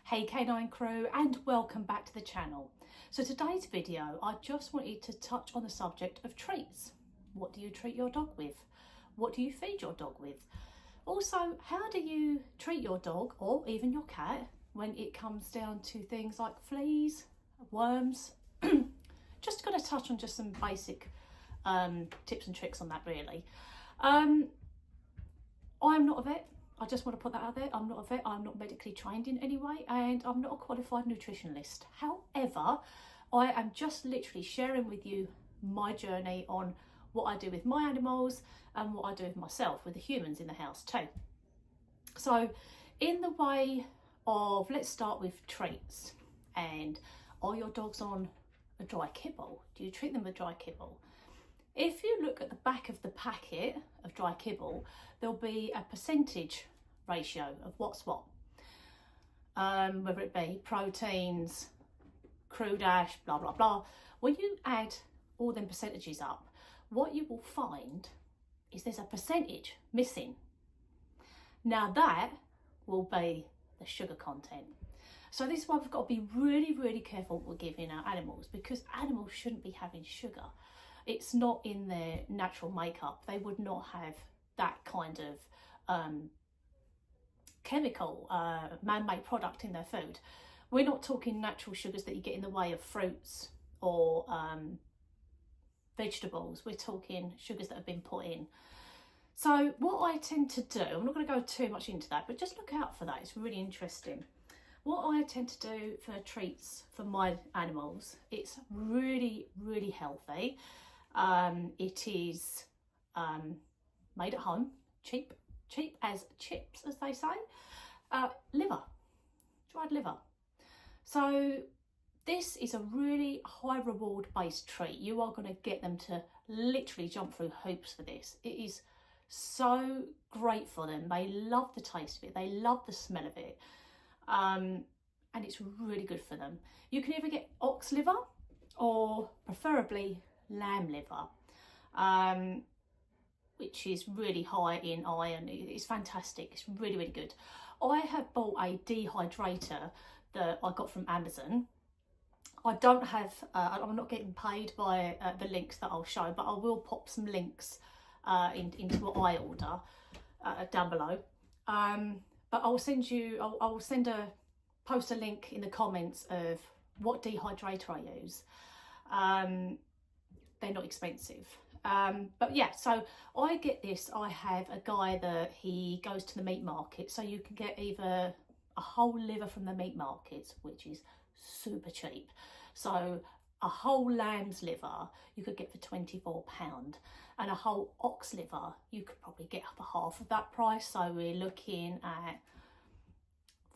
Hey Canine Crew, and welcome back to the channel. So today's video, I just wanted to touch on the subject of treats. What do you treat your dog with? What do you feed your dog with? Also, how do you treat your dog or even your cat when it comes down to things like fleas, worms? Just going to touch on just some basic tips and tricks on that really. I'm not a vet. I just want to put that out there. I'm not a vet, I'm not medically trained in any way, and I'm not a qualified nutritionist. However, I am just literally sharing with you my journey on what I do with my animals and what I do with myself, with the humans in the house too. So in the way of, let's start with treats. And are your dogs on a dry kibble? Do you treat them with dry kibble? If you look at the back of the packet of dry kibble, there'll be a percentage ratio of what's what, whether it be proteins, crude ash, blah blah blah. When you add all them percentages up, what you will find is there's a percentage missing. Now that will be the sugar content. So this is why we've got to be really careful what we're giving our animals, because animals shouldn't be having sugar. It's not in their natural makeup. They would not have that kind of chemical, man-made product in their food. We're not talking natural sugars that you get in the way of fruits or vegetables. We're talking sugars that have been put in. So what I tend to do, I'm not going to go too much into that, but just look out for that. It's really interesting. What I tend to do for treats for my animals, it's really healthy. It is made at home, cheap as chips, as they say. Liver, dried liver. So this is a really high reward based treat. You are going to get them to literally jump through hoops for this. It is so great for them. They love the taste of it, they love the smell of it, and it's really good for them. You can either get ox liver or preferably lamb liver, which is really high in iron. It's fantastic. It's really good. I have bought a dehydrator that I got from Amazon. I don't have, I'm not getting paid by the links that I'll show, but I will pop some links into what I order down below. But I'll send you, I'll post a link in the comments of what dehydrator I use. They're not expensive. But yeah, so I get this. I have a guy that he goes to the meat market, so you can get either a whole liver from the meat markets, which is super cheap. So a whole lamb's liver you could get for £24, and a whole ox liver you could probably get for half of that price. So we're looking at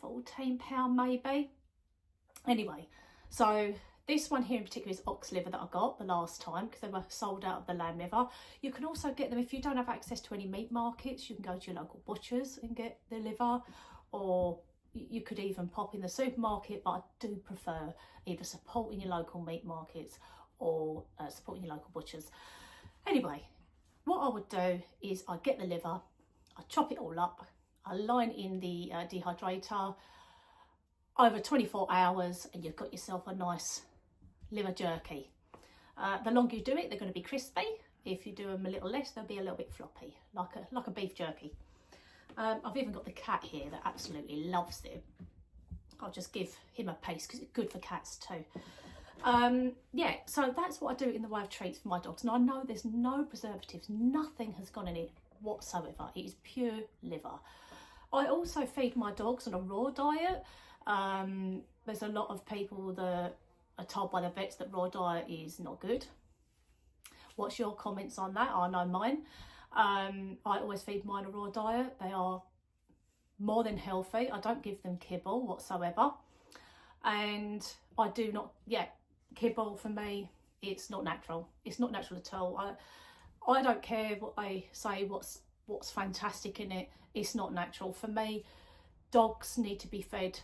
£14 maybe. Anyway, so this one here in particular is ox liver that I got the last time because they were sold out of the lamb liver. You can also get them, if you don't have access to any meat markets, you can go to your local butchers and get the liver, or you could even pop in the supermarket, but I do prefer either supporting your local meat markets or supporting your local butchers. Anyway, what I would do is I get the liver, I chop it all up, I line in the dehydrator over 24 hours, and you've got yourself a nice liver jerky. The longer you do it, they're going to be crispy. If you do them a little less, they'll be a little bit floppy, like a beef jerky. I've even got the cat here that absolutely loves it. I'll just give him a piece because it's good for cats too. Yeah, so that's what I do in the way of treats for my dogs. And I know there's no preservatives, nothing has gone in it whatsoever. It is pure liver. I also feed my dogs on a raw diet. There's a lot of people that are told by the vets that raw diet is not good. What's your comments on that? I know mine. I always feed mine a raw diet. They are more than healthy. I don't give them kibble whatsoever. And I do not, kibble for me, it's not natural. It's not natural at all. I don't care what they say, what's fantastic in it. It's not natural. For me, dogs need to be fed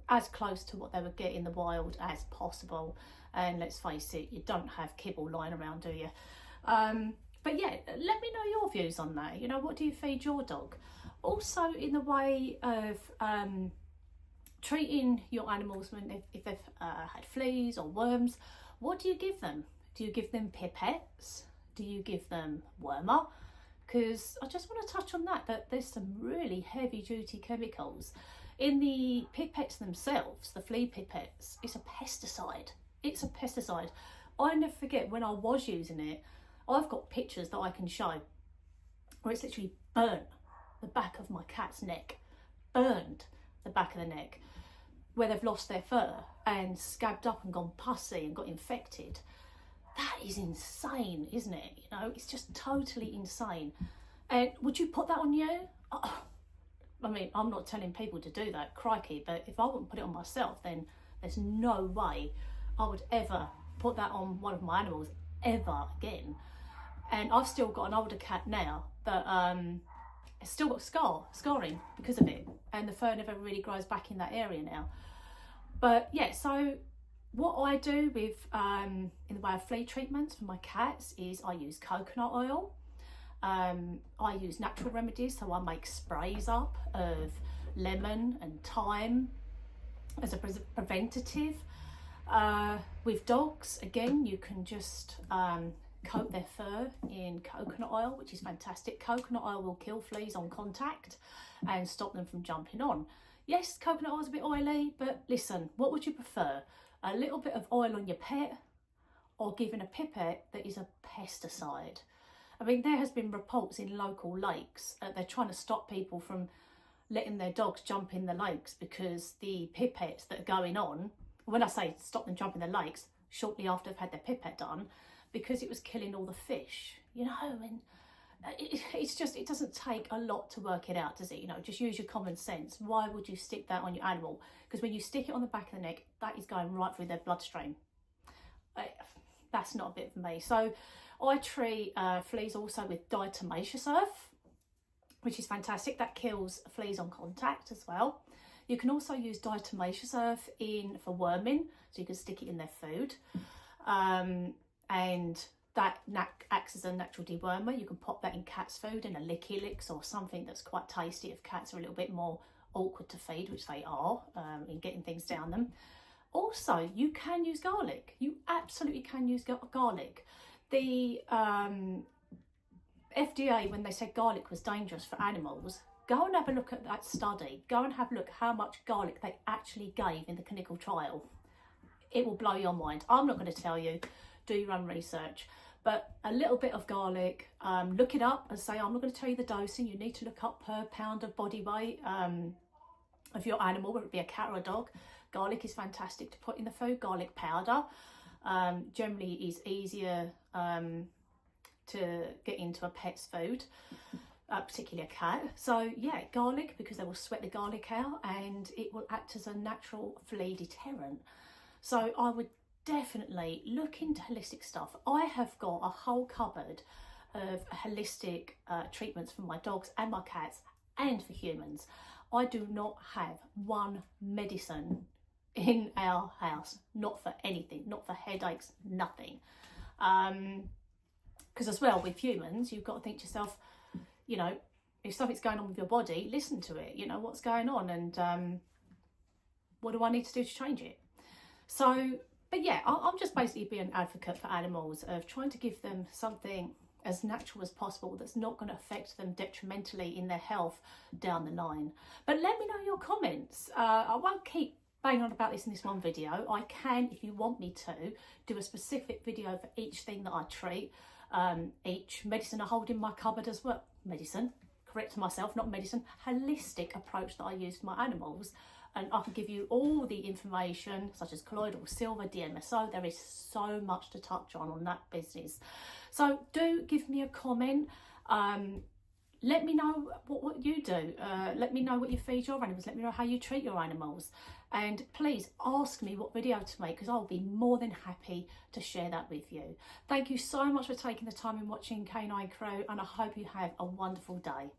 as close to what they would get in the wild as possible. And let's face it, you don't have kibble lying around, do you? But yeah, let me know your views on that. You know, what do you feed your dog? Also, in the way of treating your animals if they've had fleas or worms, what do you give them? Do you give them pipettes? Do you give them wormer? Because I just want to touch on that there's some really heavy duty chemicals in the pipettes themselves. The flea pipettes, it's a pesticide. It's a pesticide. I never forget when I was using it. I've got pictures that I can show where it's literally burnt the back of my cat's neck, burned the back of the neck, where they've lost their fur and scabbed up and gone pussy and got infected. That is insane, isn't it? You know, it's just totally insane. And would you put that on you? I mean, I'm not telling people to do that, crikey, but if I wouldn't put it on myself, then there's no way I would ever put that on one of my animals ever again. And I've still got an older cat now that has still got scarring because of it, and the fur never really grows back in that area now. But yeah, so what I do with in the way of flea treatments for my cats is I use coconut oil. I use natural remedies, so I make sprays up of lemon and thyme as a preventative. With dogs, again, you can just coat their fur in coconut oil, which is fantastic. Coconut oil will kill fleas on contact and stop them from jumping on. Yes, coconut oil is a bit oily, but listen, what would you prefer? A little bit of oil on your pet, or giving a pipette that is a pesticide? I mean, there has been reports in local lakes, they're trying to stop people from letting their dogs jump in the lakes because the pipettes that are going on, when I say stop them jumping the lakes, shortly after they've had their pipette done, because it was killing all the fish, you know. And it's just, it doesn't take a lot to work it out, does it? You know, just use your common sense. Why would you stick that on your animal? Because when you stick it on the back of the neck, that is going right through their bloodstream. That's not a bit for me. So I treat fleas also with diatomaceous earth, which is fantastic. That kills fleas on contact as well. You can also use diatomaceous earth for worming, so you can stick it in their food. And that acts as a natural dewormer. You can pop that in cat's food, in a licky licks or something that's quite tasty if cats are a little bit more awkward to feed, which they are, in getting things down them. Also, you can use garlic. You absolutely can use garlic. The FDA, when they said garlic was dangerous for animals, go and have a look at that study. Go and have a look at how much garlic they actually gave in the clinical trial. It will blow your mind. I'm not going to tell you. Do your own research. But a little bit of garlic, look it up and say, I'm not going to tell you the dosing. You need to look up per pound of body weight of your animal, whether it be a cat or a dog. Garlic is fantastic to put in the food. Garlic powder generally is easier to get into a pet's food, particularly a cat. So yeah, garlic, because they will sweat the garlic out and it will act as a natural flea deterrent. So I would definitely look into holistic stuff. I have got a whole cupboard of holistic treatments for my dogs and my cats and for humans. I do not have one medicine in our house, not for anything, not for headaches, nothing. Because as well with humans, you've got to think to yourself, you know, if something's going on with your body, listen to it, you know, what's going on, and what do I need to do to change it? So, but yeah, I'm just basically being an advocate for animals, of trying to give them something as natural as possible that's not going to affect them detrimentally in their health down the line. But let me know your comments. I won't keep banging on about this in this one video. I can, if you want me to, do a specific video for each thing that I treat, each medicine I hold in my cupboard as well. Medicine, correct myself, not medicine, holistic approach that I use for my animals. And I can give you all the information, such as colloidal silver, DMSO. There is so much to touch on that business. So do give me a comment. Let me know what you do. Let me know what you feed your animals. Let me know how you treat your animals. And please ask me what video to make, because I'll be more than happy to share that with you. Thank you so much for taking the time and watching Canine Crew, and I hope you have a wonderful day.